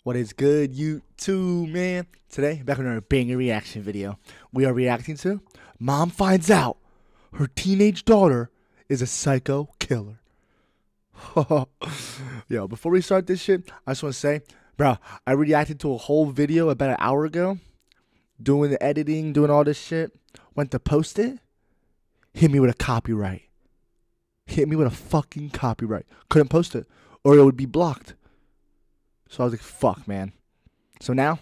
What is good, YouTube, man? Today, back on our banger reaction video, we are reacting to Mom Finds Out Her Teenage Daughter is a Psycho Killer. Yo, before we start this shit, I just want to say, bro, I reacted to a whole video about an hour ago, doing the editing, doing all this shit. Went to post it, hit me with a copyright. Hit me with a fucking copyright. Couldn't post it, or it would be blocked. So I was like, fuck, man. So now,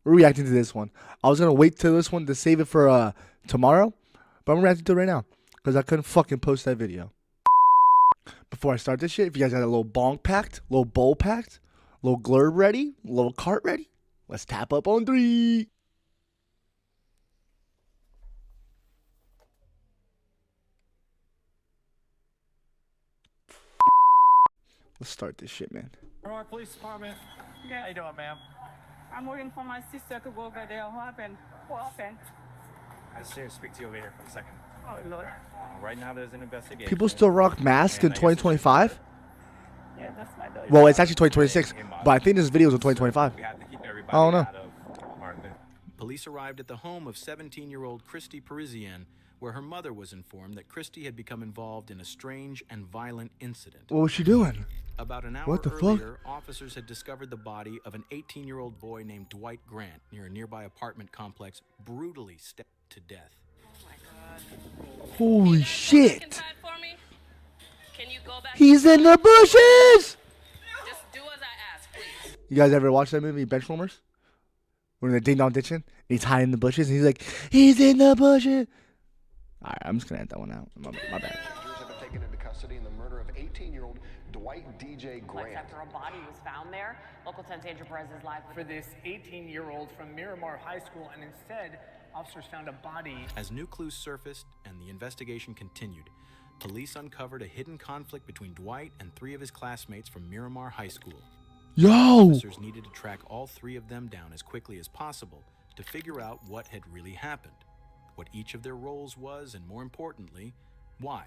we're reacting to this one. I was going to wait till this one to save it for tomorrow, but I'm reacting to it right now because I couldn't fucking post that video. Before I start this shit, if you guys got a little bong packed, little bowl packed, little glurb ready, little cart ready, let's tap up on 3. Let's start this shit, man. Aurora Police Department. Yeah. How you doing, ma'am? I'm waiting for my sister to go over there. What happened? What happened? I just need to speak to you over here for a second. Oh, Lord. Right now, there's an investigation. People still rock masks in And I guess 2025? Yeah, that's my daughter. Well, it's actually 2026, but I think this video is in 2025. We have to keep everybody I don't know. out of Martin. Police arrived at the home of 17-year-old Christy Parisian, where her mother was informed that Christy had become involved in a strange and violent incident. What was she doing? About an hour What the fuck? earlier, officers had discovered the body of an 18-year-old boy named Dwight Grant near a nearby apartment complex, brutally stabbed to death. Holy shit! Can you go back? He's in the bushes! Just do as I ask, please. You guys ever watch that movie, Benchwarmers? When they're ding dong ditching, and he's hiding in the bushes, and he's like, he's in the bushes. Alright, I'm just gonna edit that one out. My bad. Passengers have been taken into custody in the murder of 18-year-old Dwight DJ Grant. After a body was found there, local 10's Andrew Perez is live For this 18-year-old from Miramar High School, and instead, officers found a body. As new clues surfaced and the investigation continued, police uncovered a hidden conflict between Dwight and 3 of his classmates from Miramar High School. Yo! Officers needed to track all 3 of them down as quickly as possible to figure out what had really happened, what each of their roles was, and more importantly, why.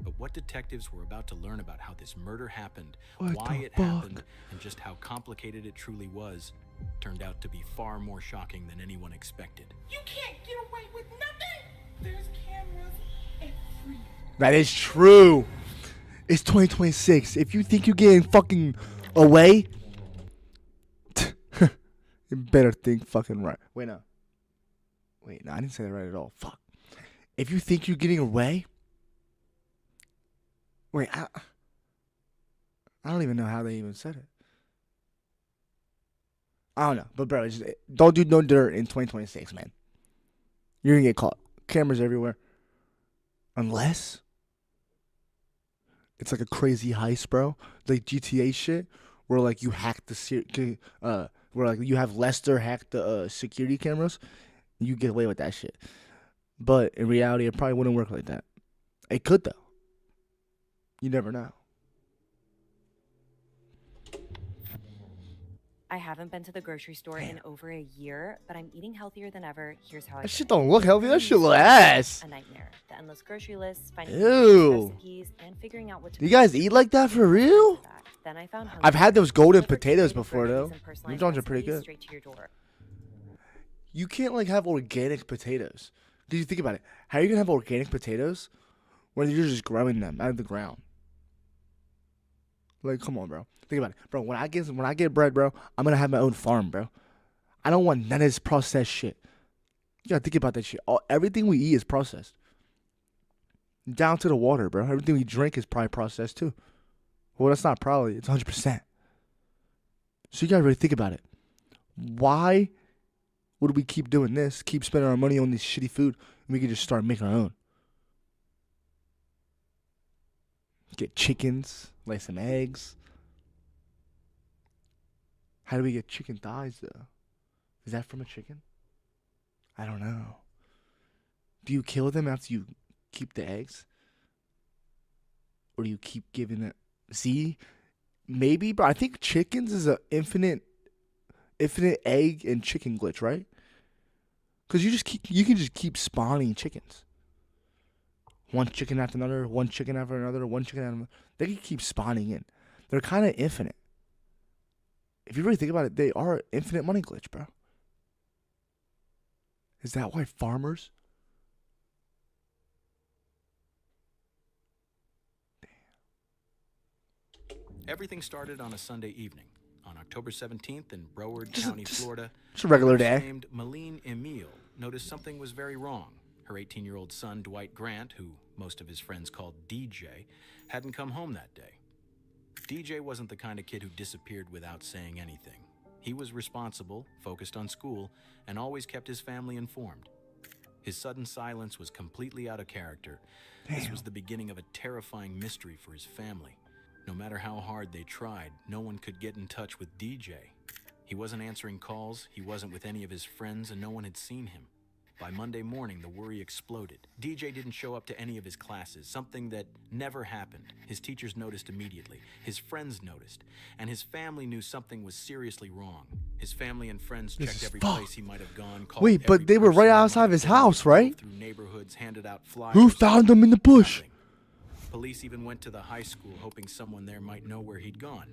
But what detectives were about to learn about how this murder happened, What why the it fuck? happened, and just how complicated it truly was, turned out to be far more shocking than anyone expected. You can't get away with nothing. There's cameras everywhere. That is true. It's 2026. If you think you're getting fucking away, you better think fucking right. Wait, no, I didn't say that right at all. Fuck. If you think you're getting away, wait, I don't even know how they even said it. I don't know, but bro, it's just, don't do no dirt in 2026, man. You're gonna get caught. Cameras everywhere, unless it's like a crazy heist, bro. Like GTA shit, where like you hack the where like you have Lester hack the security cameras, and you get away with that shit. But in reality, it probably wouldn't work like that. It could though. You never know. I haven't been to the grocery store in over a year, but I'm eating healthier than ever. Here's how I That do shit it. don't look healthy. That shit look ass. A nightmare. The endless grocery lists, finding Ew. recipes, and figuring out what to You guys eat like that for real? Then I found I've had those golden Delivered potatoes curated before though. groceries and These personalized ones are pretty recipes good. straight to your door. You can't like have organic potatoes. Did you think about it? How are you gonna have organic potatoes when you're just growing them out of the ground? Like, come on, bro. Think about it, bro. When I get bread, bro, I'm gonna have my own farm, bro. I don't want none of this processed shit. You gotta think about that shit. Everything we eat is processed, down to the water, bro. Everything we drink is probably processed too. Well, that's not probably. It's 100%. So you gotta really think about it. Why would we keep doing this? Keep spending our money on this shitty food, and we could just start making our own. Get chickens, lay some eggs. How do we get chicken thighs though? Is that from a chicken? I don't know. Do you kill them after you keep the eggs? Or do you keep giving it? See? Maybe, but I think chickens is a infinite egg and chicken glitch, right? Because you can just keep spawning chickens. One chicken after another, one chicken after another, one chicken after another. They can keep spawning in. They're kind of infinite. if you really think about it, they are infinite money glitch, bro. Is that why farmers? Everything started on a Sunday evening. On October 17th in Broward County, Florida, Just a regular woman day. named Malene Emile noticed something was very wrong. Her 18-year-old son, Dwight Grant, who most of his friends called DJ, hadn't come home that day. DJ wasn't the kind of kid who disappeared without saying anything. He was responsible, focused on school, and always kept his family informed. His sudden silence was completely out of character. This was the beginning of a terrifying mystery for his family. No matter how hard they tried, no one could get in touch with DJ. He wasn't answering calls, he wasn't with any of his friends, and no one had seen him. By Monday morning, the worry exploded. DJ didn't show up to any of his classes, something that never happened. His teachers noticed immediately, his friends noticed, and his family knew something was seriously wrong. His family and friends This checked is every fucked. place he might have gone. Called Wait, but every they were person right he might outside have of his been house, through right? Through neighborhoods, handed out flyers. Who found him in the bush? Nothing. Police even went to the high school, hoping someone there might know where he'd gone.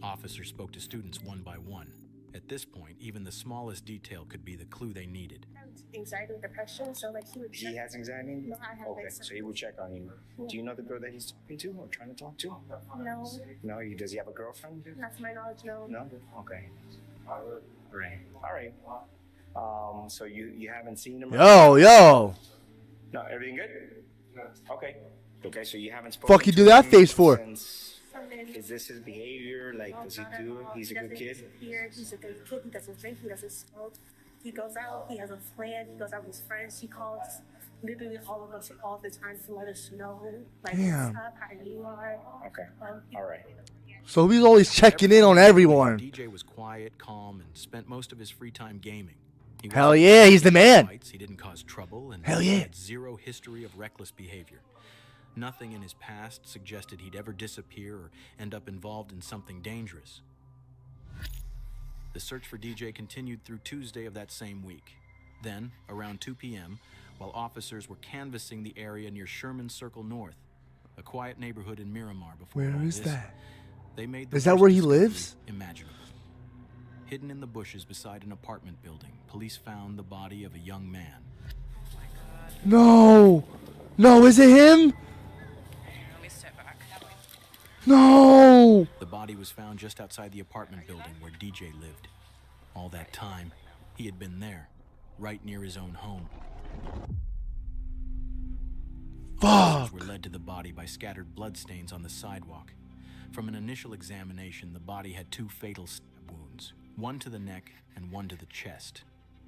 Officers spoke to students one by one. At this point, even the smallest detail could be the clue they needed. Anxiety and depression, so like he would. He has anxiety? No, I have Okay, anxiety. so he will check on you. Do you know the girl that he's talking to or trying to talk to? No, No, does he have a girlfriend? not to my knowledge, no. No? Okay. Right. All right. So you haven't seen him? Yo. No, everything good? Okay. Okay, so you haven't spoken Fuck you to do that him face for? since- Is this his behavior? Like, does he do it? He's a good kid? He's a good kid. He doesn't drink. He doesn't smoke. He goes out. He has a plan. He goes out with his friends. He calls literally all of us all the time to let us know, like, Damn. what's up, how you are. Okay. All right. So he's always checking in on everyone. DJ was quiet, calm, and spent most of his free time gaming. He Hell wasn't yeah, he's the man. fights, he didn't cause trouble, and Hell he yeah. had zero history of reckless behavior. Nothing in his past suggested he'd ever disappear or end up involved in something dangerous. The search for DJ continued through Tuesday of that same week. Then, around 2 p.m., while officers were canvassing the area near Sherman Circle North, a quiet neighborhood in Miramar before Where all is this, that? they made the Is that worst where he discovery lives? imaginable. Hidden in the bushes beside an apartment building, police found the body of a young man. No, is it him? Let me step back. No. The body was found just outside the apartment building where DJ lived. All that time, he had been there, right near his own home. Fuck. Officers were led to the body by scattered bloodstains on the sidewalk. From an initial examination, the body had 2 fatal stab wounds, one to the neck and one to the chest.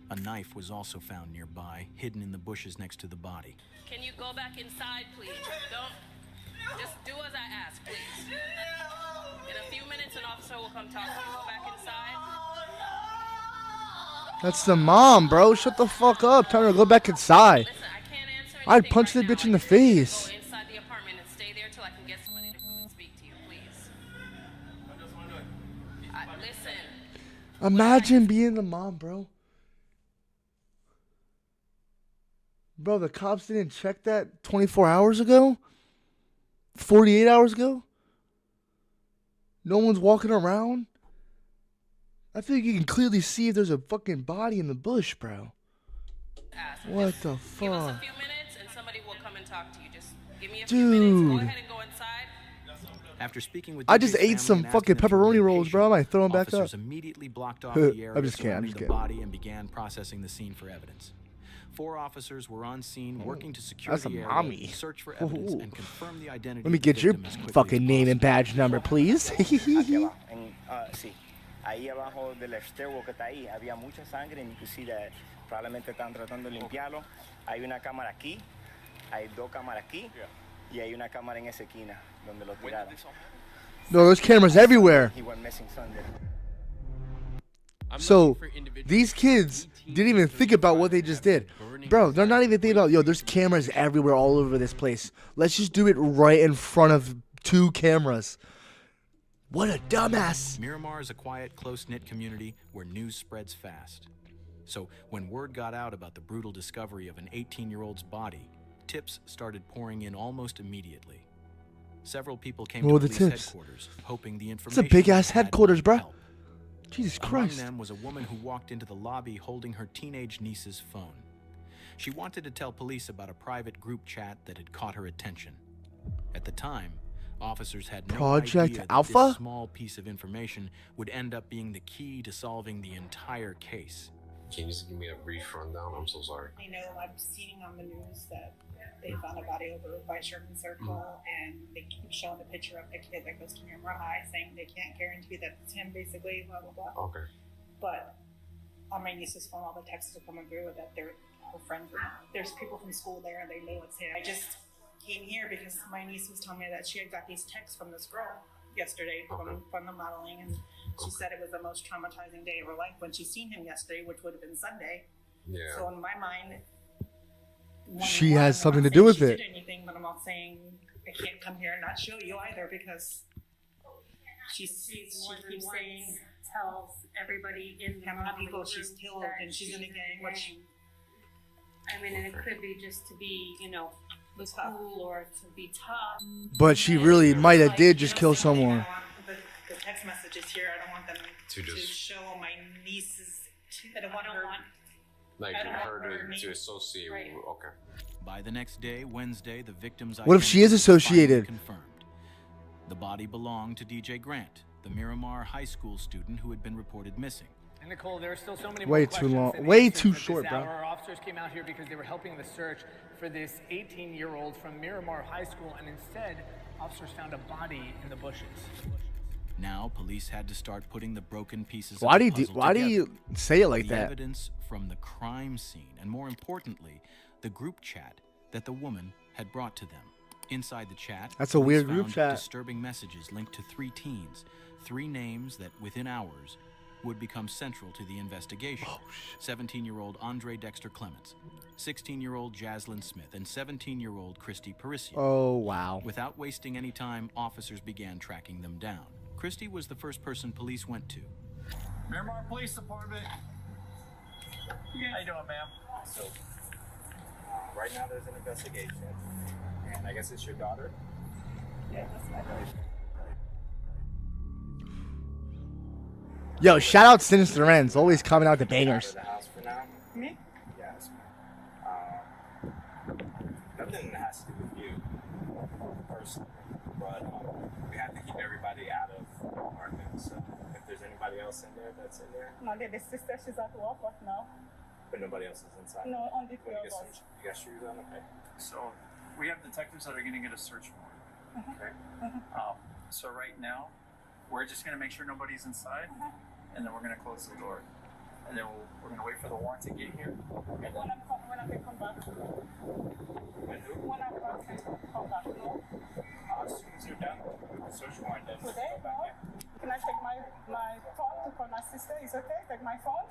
A knife was also found nearby, hidden in the bushes next to the body. Can you go back inside, please? Don't. Just do as I ask, please. In a few minutes, an officer will come talk to you. Go back inside. That's the mom, bro. Shut the fuck up. Tell her to go back inside. Listen, I can't answer I'd anything punch right that bitch now. in the I just need you to face. Go inside the apartment and stay there till I can get somebody to come and speak to you, please. Listen. Imagine being the mom, bro. Bro, the cops didn't check that 24 hours ago? 48 hours ago? No one's walking around? I feel like you can clearly see if there's a fucking body in the bush, bro. Ask. What Just the give us a fuck? few minutes and somebody will come and talk to you. Just give me a few minutes. Go Dude. ahead and go inside. After speaking with I just DJ's ate family some and asking fucking them to pepperoni remain rolls, bro. I might throw 'em back officers up. immediately blocked off I'm the area just kidding, I'm surrounding just the kidding. body and began processing the scene for evidence. 4 officers were on scene working to secure That's the a area, mommy. search for evidence, Ooh. and confirm the identity Let me of the get your victim as quickly fucking as name and possible. badge number, please. Aquí abajo, sí. Ahí abajo del stairwell que está ahí, había mucha sangre, and you can see that probablemente están tratando de limpiarlo. Hay una cámara aquí, hay 2 cámaras aquí, y hay una cámara en esa esquina donde lo tiraron. No, there's cameras everywhere. He went missing Sunday. So, these kids didn't even think about what they just did. Bro, they're not even thinking about, yo, there's cameras everywhere all over this place. Let's just do it right in front of 2 cameras. What a dumbass. Miramar is a quiet, close-knit community where news spreads fast. So when word got out about the brutal discovery of an 18-year-old's body, tips started pouring in almost immediately. Several people came What to were the police tips? headquarters, hoping the information big-ass they had headquarters, might bruh. help. Jesus Among Christ. them was a woman who walked into the lobby holding her teenage niece's phone. She wanted to tell police about a private group chat that had caught her attention. At the time, officers had no Project idea that Alpha? this small piece of information would end up being the key to solving the entire case. Can you just give me a brief rundown? I'm so sorry. I know I'm seeing on the news that they found a body over by Sherman Circle, and they keep showing the picture of the kid that goes to Miramar High, saying they can't guarantee that it's him, basically, blah, blah, blah. Okay. But on my niece's phone, all the texts are coming through that they're her friends. There's people from school there, and they know it's him. I just came here because my niece was telling me that she had got these texts from this girl yesterday from the modeling, and she said it was the most traumatizing day of her life when she seen him yesterday, which would have been Sunday. Yeah. So in my mind, She has something to do with it. Did anything, but I'm not saying I can't come here and not show you either because she keeps saying tells everybody in how many people she's killed and she's in a gang. Which I mean, and it could be just to be, you know, cool or to be tough. But she really might have did just kill someone. The text messages here, I don't want them to show my nieces. I don't want her. Like I don't want her her to associate Right. with, okay. By the next day, Wednesday, the victim's What if she is identity was finally associated? confirmed. The body belonged to DJ Grant, the Miramar High School student who had been reported missing. And Nicole, there are still so many Way more too questions long. than Way answers too at this short, bro. hour. Our officers came out here because they were helping the search for this 18-year-old from Miramar High School, and instead, officers found a body in the bushes. Now, police had to start putting the broken pieces Why of do the you puzzle why do together. you say it like The that? evidence from the crime scene, and more importantly, the group chat that the woman had brought to them. Inside the chat, That's a police weird group found chat. disturbing messages linked to 3 teens, 3 names that within hours would become central to the investigation. 17-year-old Andre Dexter Clements, 16-year-old Jaslyn Smith, and 17-year-old Christy Parissio. Oh wow. Without wasting any time, officers began tracking them down. Christy was the first person police went to. Miramar Police Department. How you doing, ma'am? So, right now there's an investigation, and I guess it's your daughter? yeah, that's my daughter. Yo, shout out Sinister Ends, always coming out the bangers. Out of the house for now? Me? Yes. Nothing has to do with you personally, but we have to keep everybody out of the apartment. So if there's anybody else in there that's in there, No, the sister, she's at work right now. but nobody else is inside. No, only When you three of us. you got shoes on, okay? So, we have detectives that are going to get a search warrant. Okay. So right now, we're just going to make sure nobody's inside, and then we're going to close the door. And then we're going to wait for the warrant to get here. And then, When I can come back. And who? When I can come back, no? As soon as you're done with the search warrant, then Today, go back no? in. Can I take my phone to call my sister? Is okay? Take my phone?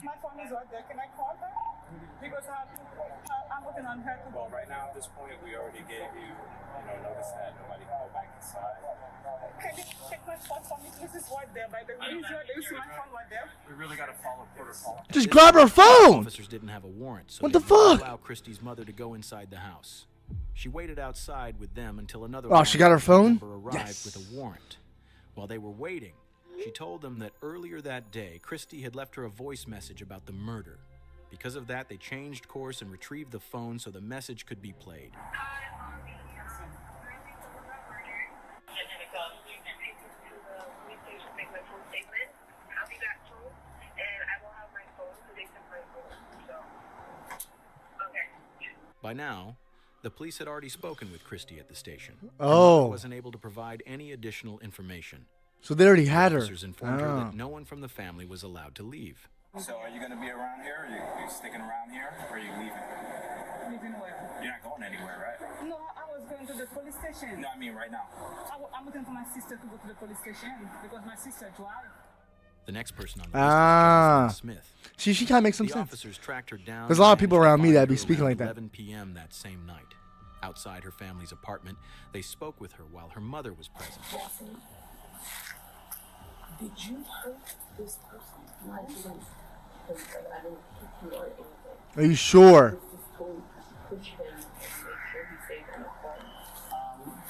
My phone is right there. Can I call her? Because I'm looking on her to Well, go. right now at this point, we already gave you, notice that nobody can go back inside. Can you check my phone for me? This is right there. By the way, you see my phone right there? we really got to follow protocol. Just grab her phone. Officers didn't have a warrant, so What they the did not fuck? allow Christy's mother to go inside the house. She waited outside with them until another Oh, she got her law enforcement phone? member arrived Yes. with a warrant. While they were waiting, she told them that earlier that day, Christy had left her a voice message about the murder. Because of that, they changed course and retrieved the phone so the message could be played. By now, the police had already spoken with Christy at the station. Her Oh. mother wasn't able to provide any additional information. So they already had her. Officers informed her Ah. that no one from the family was allowed to leave. So are you going to be around here? Are you sticking around here? Or are you leaving? Leaving where? You're not going anywhere, right? No, I was going to the police station. No, I mean right now. I'm looking for my sister to go to the police station because my sister drives. The next person on the Ah. list was Jaslyn Smith. See, she kind of makes some The sense. officers tracked her down. There's a lot of and people managed to around me find that be her speaking around like that. 11 p.m. that same night. Outside her family's apartment, they spoke with her while her mother was present. Did you hurt this person? I didn't. I didn't hit you or anything. Are you sure? I was just told to push him and make sure he stayed on the phone.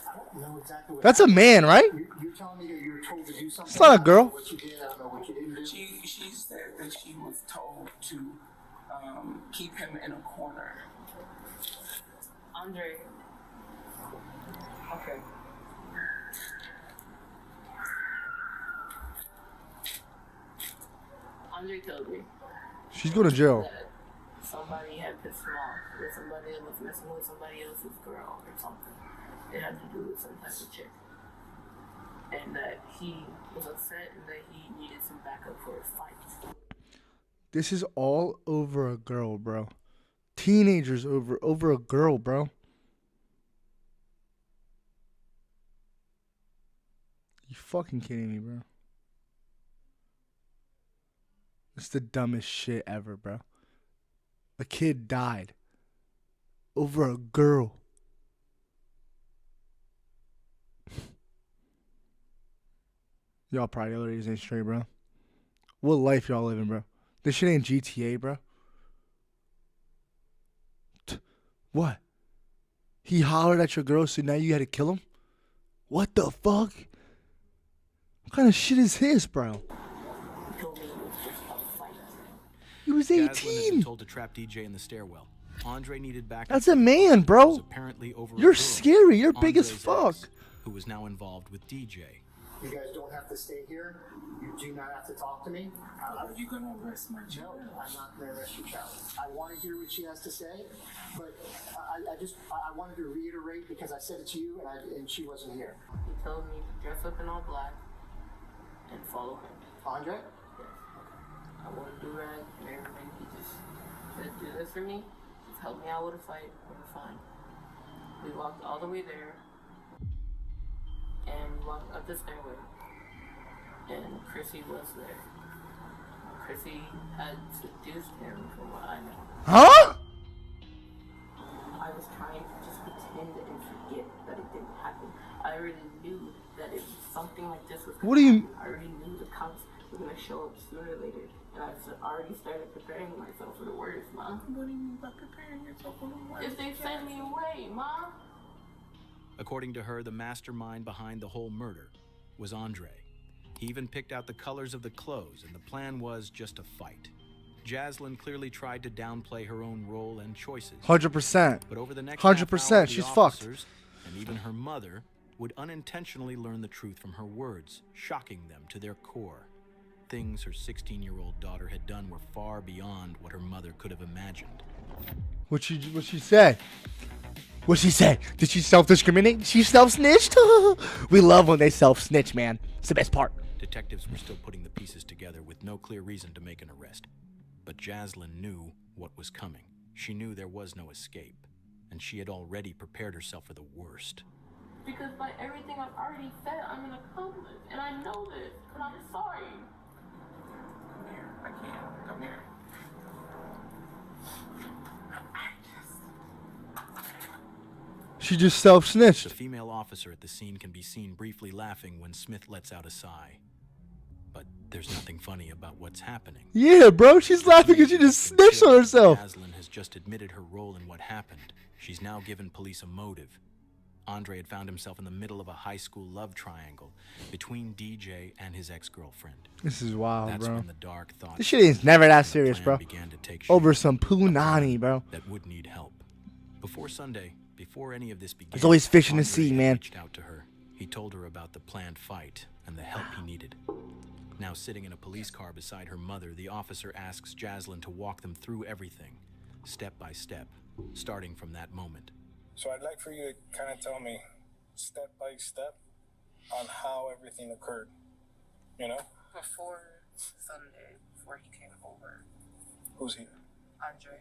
I don't know exactly what That's a man, right? You're telling me that you were told to do something. It's not a girl. What you did, I don't know what you didn't do. She said that she was told to keep him in a corner. Andre. Okay. Andre told me She's going to jail. that somebody had pissed him off, that somebody was messing with somebody else's girl or something. It had to do with some type of chick. And that he was upset and that he needed some backup for his fight. This is all over a girl, bro. Teenagers over a girl, bro. You fucking kidding me, bro? It's the dumbest shit ever, bro. A kid died over a girl. Y'all priorities ain't straight, bro. What life y'all living, bro? This shit ain't GTA, bro. What? He hollered at your girl, so now you had to kill him? What the fuck? What kind of shit is this, bro? He was Jaslyn had 18. been told to trap DJ in the stairwell. Andre needed backup. That's a man, bro. Apparently over a You're girl, scary. You're big as Andre's fuck. ex, who was now involved with DJ. You guys don't have to stay here. You do not have to talk to me. Are you gonna arrest my No, child? I'm not going to arrest your child. I want to hear what she has to say, but I wanted to reiterate because I said it to you and she wasn't here. He told me to dress up in all black and follow him. Andre? Yes. I want to do rag and everything. He just said, do this for me. Just help me out with a fight. We're fine. We walked all the way there. And we walked up the stairway. And Chrissy was there. Chrissy had seduced him from what I know. Huh? I was trying to just pretend and forget that it didn't happen. I already knew that if something like this was What do you... I already knew the cops were going to show up sooner or later. And I already started preparing myself for the worst, Ma. What do you mean by preparing yourself for the worst? If they send me away, Ma. According to her, the mastermind behind the whole murder was Andre. He even picked out the colors of the clothes, and the plan was just a fight. Jaslyn clearly tried to downplay her own role and choices. 100%. But over the next 100%, half hour, she's the fucked. officers, and even her mother, would unintentionally learn the truth from her words, shocking them to their core. Things her 16-year-old daughter had done were far beyond what her mother could have imagined. What'd she say? What'd she say? Did she self-discriminate? She self-snitched? We love when they self-snitch, man. It's the best part. Detectives were still putting the pieces together with no clear reason to make an arrest. But Jaslyn knew what was coming. She knew there was no escape, and she had already prepared herself for the worst. Because by everything I've already said, I'm an accomplice. And I know this, but I'm sorry. Come here. I can't. Come here. She just self-snitched. The female officer at the scene can be seen briefly laughing when Smith lets out a sigh. But there's nothing funny about what's happening. Yeah, bro. She's laughing because she just snitched on herself. Jaslyn has just admitted her role in what happened. She's now given police a motive. Andre had found himself in the middle of a high school love triangle between DJ and his ex-girlfriend. This is wild, That's bro. when the dark thoughts This shit is never that serious, plan bro. began to take shape. Over some punani, bro. That would need help. Before Sunday, before any of this began, There's always fish in the Andre sea, had man. reached out to her. He told her about the planned fight and the help he needed. Now sitting in a police car beside her mother, the officer asks Jaslyn to walk them through everything, step by step, starting from that moment. So I'd like for you to kind of tell me, step by step, on how everything occurred. You know? Before Sunday, before he came over, Who's here? Andre,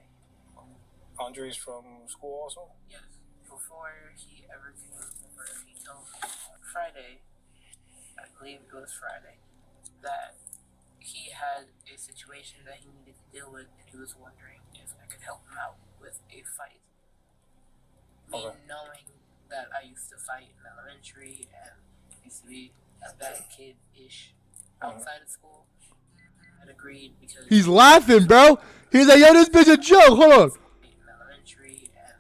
Andre's from school also? yes, before he ever came over, he told me on Friday, I believe it was Friday, that he had a situation that he needed to deal with, and he was wondering if I could help him out with a fight. Me knowing that I used to fight in elementary and used to be a bad kid-ish outside of school, I agreed because He's laughing, bro. He's like, yo, this bitch a joke. Hold on. in elementary and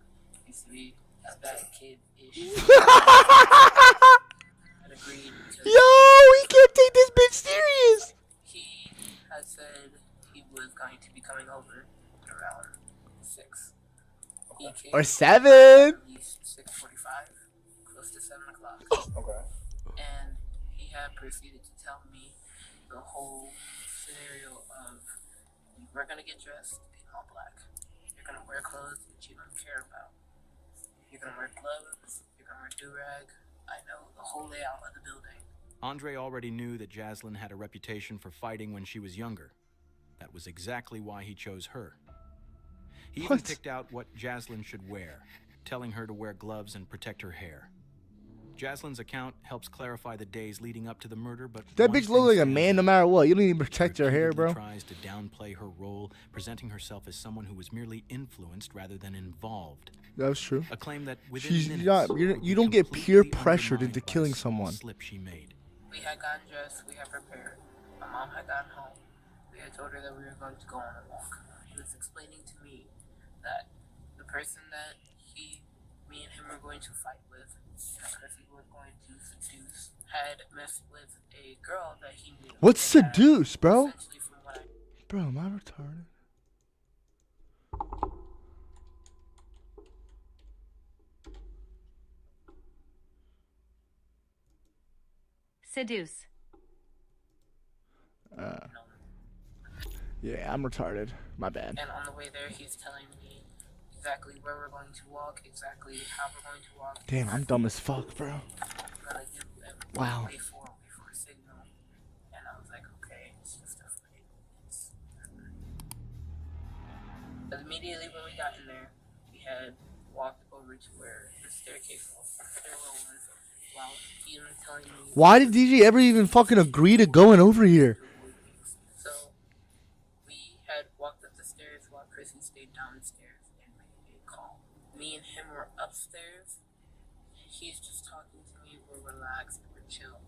used to be a bad kid-ish had agreed to. Yo, he can't take this bitch serious. He had said he was going to be coming over around 6. He came Or 7. at least 6:45, close to 7 o'clock. Okay. And he had proceeded to tell me the whole scenario of we're gonna get dressed in all black. You're gonna wear clothes that you don't care about. You're gonna wear gloves. You're gonna wear do-rag. I know the whole layout of the building. Andre already knew that Jaslyn had a reputation for fighting when she was younger. That was exactly why he chose her. He even picked out what Jaslyn should wear, telling her to wear gloves and protect her hair. Jaslyn's account helps clarify the days leading up to the murder, but That one bitch look thing like a stands man no out. matter what. You don't even protect your hair, bro. Tries to downplay her role, presenting herself as someone who was merely influenced rather than involved. That's true. A claim that within She's minutes not. You don't get peer pressured into killing someone. slip she made. We had gotten dressed. We had prepared. My mom had gotten home. We had told her that we were going to go on a walk. He was explaining to me that the person that me and him were going to fight with, the person who was going to seduce, had messed with a girl that he knew. What's seduce, bro? Essentially from what I Bro, am I retarded? Seduce. Yeah, I'm retarded. My bad. And on the way there, he's telling me exactly where we're going to walk, exactly how we're going to walk. Damn, I'm dumb as fuck, bro. Gonna do and Wow. wait for a signal. And I was like, okay, it's just a fight. But immediately when we got in there, we had walked over to where the stairwell was, while he was telling me. Why did DJ ever even fucking agree to going over here? So we had walked up the stairs while Chrissy stayed downstairs and made a call. Me and him were upstairs. He's just talking to me. We're relaxed. We're chill.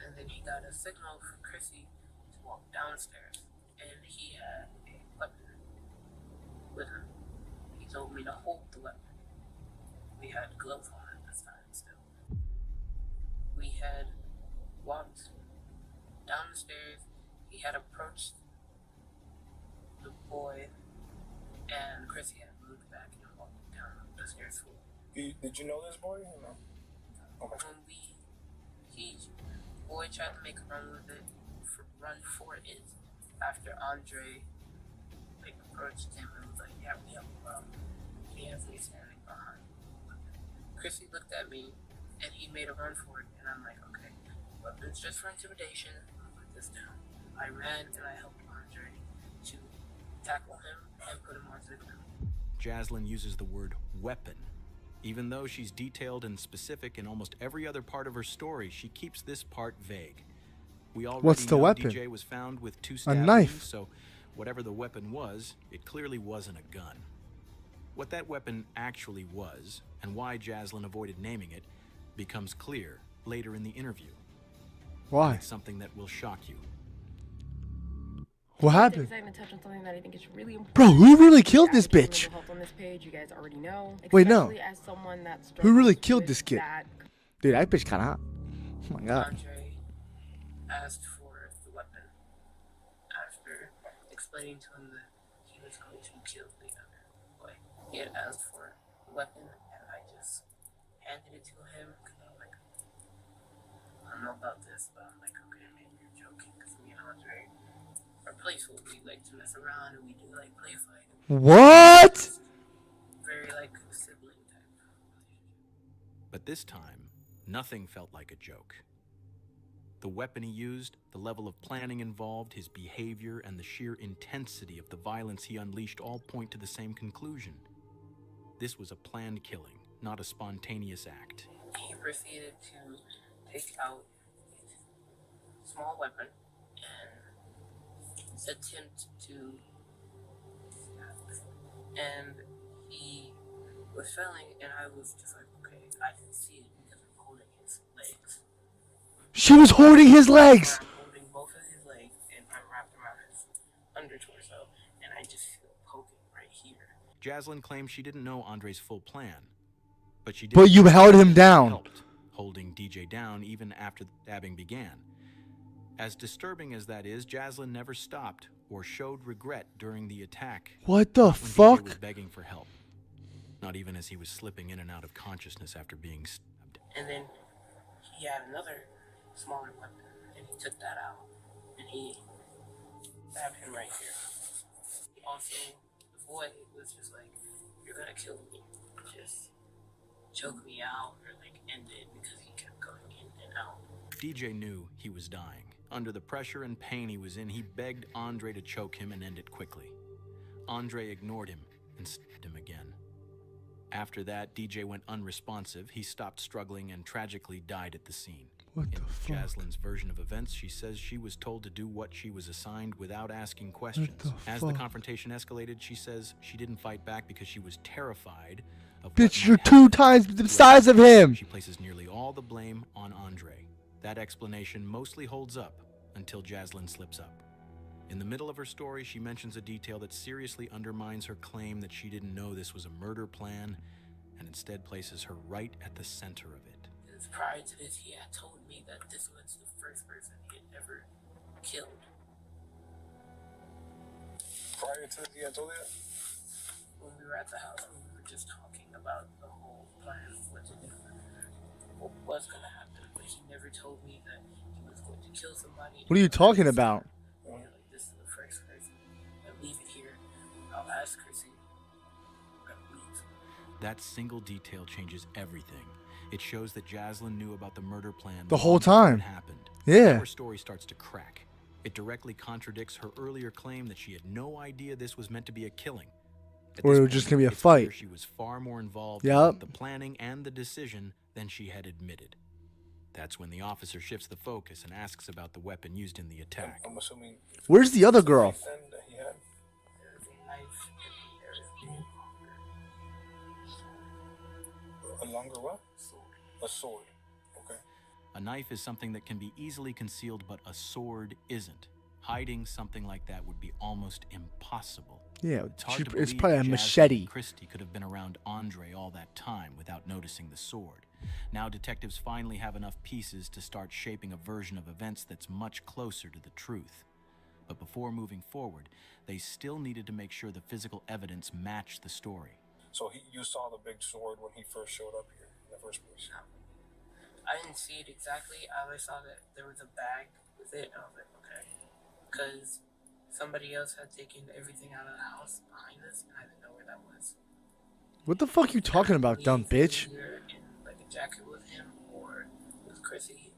And then he got a signal for Chrissy to walk downstairs. And he had a weapon with him. He told me to hold the weapon. We had gloves on at this time still. We had walked down the stairs. He had approached the boy, and Chrissy had moved back and walked down the stairs. Did you know this boy or no? Okay. When boy tried to make a run with it, run for it, after Andre approached him and was like, yeah, we have a problem. He has me standing behind. Chrissy looked at me, and he made a run for it, and I'm like, okay, weapons just for intimidation, I'll put this down. I ran and I helped Andre to tackle him and put him onto the ground. Jaslyn uses the word weapon. Even though she's detailed and specific in almost every other part of her story, she keeps this part vague. We already What's the know weapon? DJ was found with 2 A stab knife. wounds, so whatever the weapon was, it clearly wasn't a gun. What that weapon actually was, and why Jaslyn avoided naming it, becomes clear later in the interview. Why? It's something that will shock you. What happened? I'm gonna touch on something that I think is really important. Bro, who really killed this bitch? Help on this page, you guys already know. Wait, no. Especially as someone that Who really struggles killed with this kid? that. Dude, that bitch kinda hot. Oh my god. Andre asked for the weapon after explaining to him that he was going to kill the other boy. He had asked for the weapon, and I just handed it to him because I'm like, I don't know about this, but I'm like, okay, maybe you're joking because me and Andre are playful. We like to mess around and we do like play fight. What? Very like sibling type. But this time, nothing felt like a joke. The weapon he used, the level of planning involved, his behavior, and the sheer intensity of the violence he unleashed all point to the same conclusion. This was a planned killing, not a spontaneous act. He proceeded to take out a small weapon and attempt to stab me. And he was failing, and I was just like, okay, I didn't see it because I'm holding his legs. She was holding his legs. I'm holding both of his legs, and I'm wrapped around his under torso, and I just feel poking right here. Jaslyn claims she didn't know Andre's full plan. But she did. But you held him down. Helped, holding DJ down even after the stabbing began. As disturbing as that is, Jaslyn never stopped or showed regret during the attack. What the Not when fuck? DJ was begging for help. Not even as he was slipping in and out of consciousness after being stabbed. And then he had another smaller weapon, and he took that out, and he stabbed him right here. Also, the boy was just like, "You're gonna kill me. Just choke me out or like end it," because he kept going in and out. DJ knew he was dying. Under the pressure and pain he was in, he begged Andre to choke him and end it quickly. Andre ignored him and stabbed him again. After that, DJ went unresponsive. He stopped struggling and tragically died at the scene. What the In fuck? Jaslyn's version of events, she says she was told to do what she was assigned without asking questions. As the fuck? confrontation escalated, she says she didn't fight back because she was terrified of what Bitch, might you're happen. 2 times the size of him. She places nearly all the blame on Andre. That explanation mostly holds up until Jaslyn slips up. In the middle of her story, she mentions a detail that seriously undermines her claim that she didn't know this was a murder plan and instead places her right at the center of it. Because prior to this, he had told me that this was the first person he had ever killed. Prior to the told you that? When we were at the house, we were just talking about the whole plan of what to do, what was going to happen, but he never told me that he was going to kill somebody. What are you talking about? Like, this is the first person. I'll leave it here. I'll ask Chrissy. I'll leave. That single detail changes everything. It shows that Jaslyn knew about the murder plan The whole long before time. it happened. Yeah. Her story starts to crack. It directly contradicts her earlier claim that she had no idea this was meant to be a killing. At Or this it was just point, gonna be a it's clear fight. She was far more involved Yup. with the planning and the decision than she had admitted. That's when the officer shifts the focus and asks about the weapon used in the attack. I'm assuming. Where's the other girl? Then that he had. There was a knife and there was A longer what? A sword. Okay. A knife is something that can be easily concealed, but a sword isn't. Hiding something like that would be almost impossible. Yeah, It's hard to it's believe probably a Jaslyn machete. Christie could have been around Andre all that time without noticing the sword. Now detectives finally have enough pieces to start shaping a version of events that's much closer to the truth. But before moving forward, they still needed to make sure the physical evidence matched the story. So you saw the big sword when he first showed up here in the first place. I didn't see it exactly. I only saw that there was a bag with it. And I was like, okay. Because somebody else had taken everything out of the house behind us, and I didn't know where that was. What the fuck you talking about, dumb bitch? Either in like a jacket with him, or with Chrissy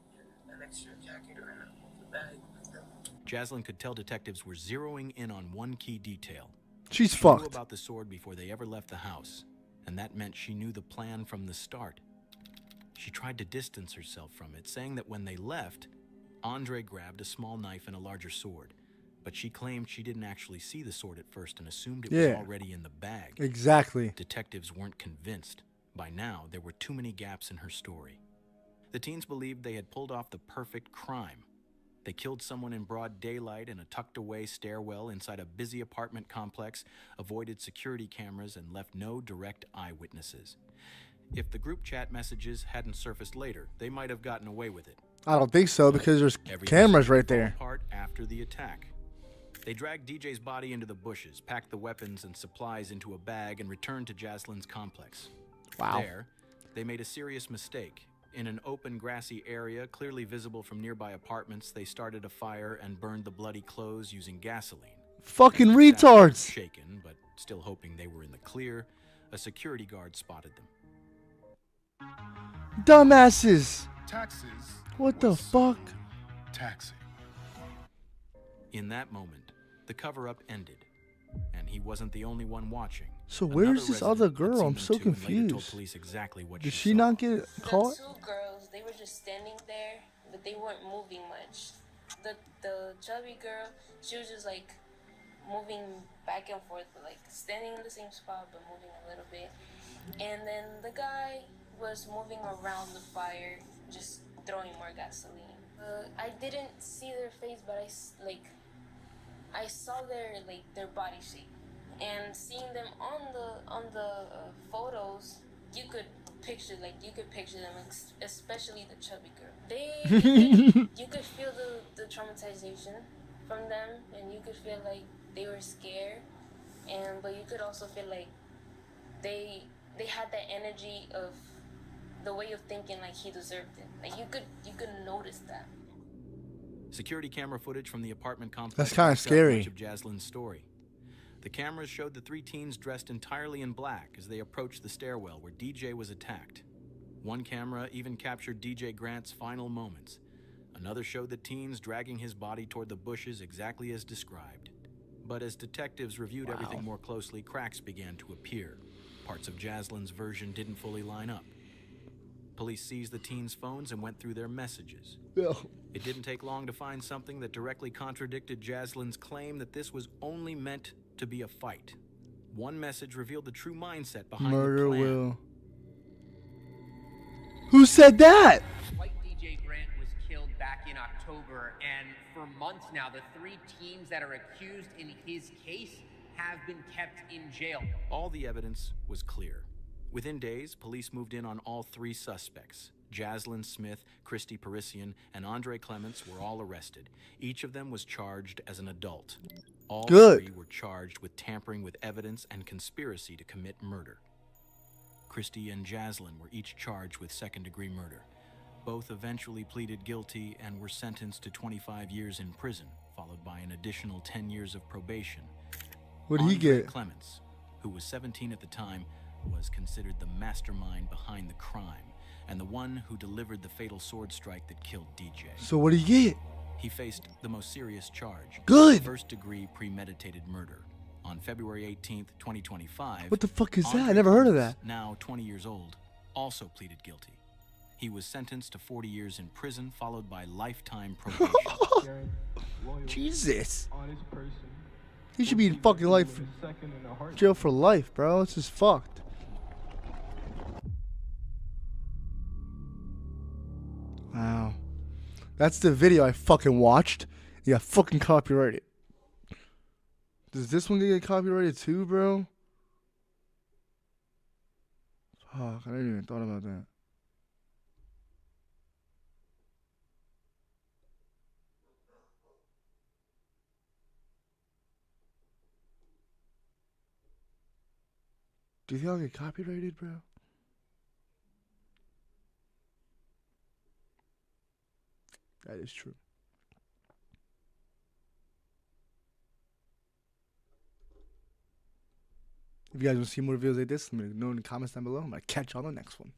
in an extra jacket, or in a bag with them. Jaslyn could tell detectives were zeroing in on one key detail. She's She fucked. knew about the sword before they ever left the house, and that meant she knew the plan from the start. She tried to distance herself from it, saying that when they left, Andre grabbed a small knife and a larger sword, but she claimed she didn't actually see the sword at first and assumed it was Yeah. already in the bag. Exactly. Detectives weren't convinced. By now, there were too many gaps in her story. The teens believed they had pulled off the perfect crime. They killed someone in broad daylight in a tucked-away stairwell inside a busy apartment complex, avoided security cameras, and left no direct eyewitnesses. If the group chat messages hadn't surfaced later, they might have gotten away with it. I don't think so because there's Everything cameras seemed to right fall there. apart after the attack. They dragged DJ's body into the bushes, packed the weapons and supplies into a bag, and returned to Jaslyn's complex. Wow. There, they made a serious mistake. In an open, grassy area, clearly visible from nearby apartments, they started a fire and burned the bloody clothes using gasoline. Fucking retards. Shaken, but still hoping they were in the clear, a security guard spotted them. Dumbasses. Taxes. What the fuck? Taxi. In that moment, the cover-up ended, and he wasn't the only one watching. So Another where's this other resident had girl? seen I'm them so too and later told confused. police exactly what Did she she saw. not get caught? The two girls, they were just standing there, but they weren't moving much. The chubby girl, she was just like moving back and forth, but like standing in the same spot but moving a little bit. And then the guy was moving around the fire, just throwing more gasoline. I didn't see their face, but I saw their body shape, and seeing them on the photos, you could picture them, especially the chubby girl. You could feel the traumatization from them, and you could feel like they were scared, but you could also feel like they had that energy of the way of thinking like he deserved it. Like you could notice that. Security camera footage from the apartment complex. That's kinda backs up scary. Much of Jaslyn's story. The cameras showed the three teens dressed entirely in black as they approached the stairwell where DJ was attacked. One camera even captured DJ Grant's final moments. Another showed the teens dragging his body toward the bushes exactly as described. But as detectives reviewed everything more closely, cracks began to appear. Parts of Jaslyn's version didn't fully line up. Police seized the teens' phones and went through their messages. It didn't take long to find something that directly contradicted Jaslyn's claim that this was only meant to be a fight. One message revealed the true mindset behind Murder the plan. will. Who said that? White DJ Grant was killed back in October, and for months now, the three teens that are accused in his case have been kept in jail. All the evidence was clear. Within days, police moved in on all three suspects. Jaslyn Smith, Christy Parisian, and Andre Clements were all arrested. Each of them was charged as an adult. All three were charged with tampering with evidence and conspiracy to commit murder. Christy and Jaslyn were each charged with second-degree murder. Both eventually pleaded guilty and were sentenced to 25 years in prison, followed by an additional 10 years of probation. What did he Andre get? Clements, who was 17 at the time, was considered the mastermind behind the crime and the one who delivered the fatal sword strike that killed DJ. So what did he get? He faced the most serious charge. Good. First-degree premeditated murder. On February 18th, 2025. What the fuck is that? I Andre never heard of that. Clements, now 20 years old, also pleaded guilty. He was sentenced to 40 years in prison, followed by lifetime probation. Jesus. He should be in fucking life jail for life, bro. This is fucked. Wow. That's the video I fucking watched. You got fucking copyrighted. Does this one get copyrighted too, bro? Fuck, I didn't even thought about that. Do you think I'll get copyrighted, bro? That is true. If you guys want to see more videos like this, let me know in the comments down below. I'm going to catch y'all on the next one.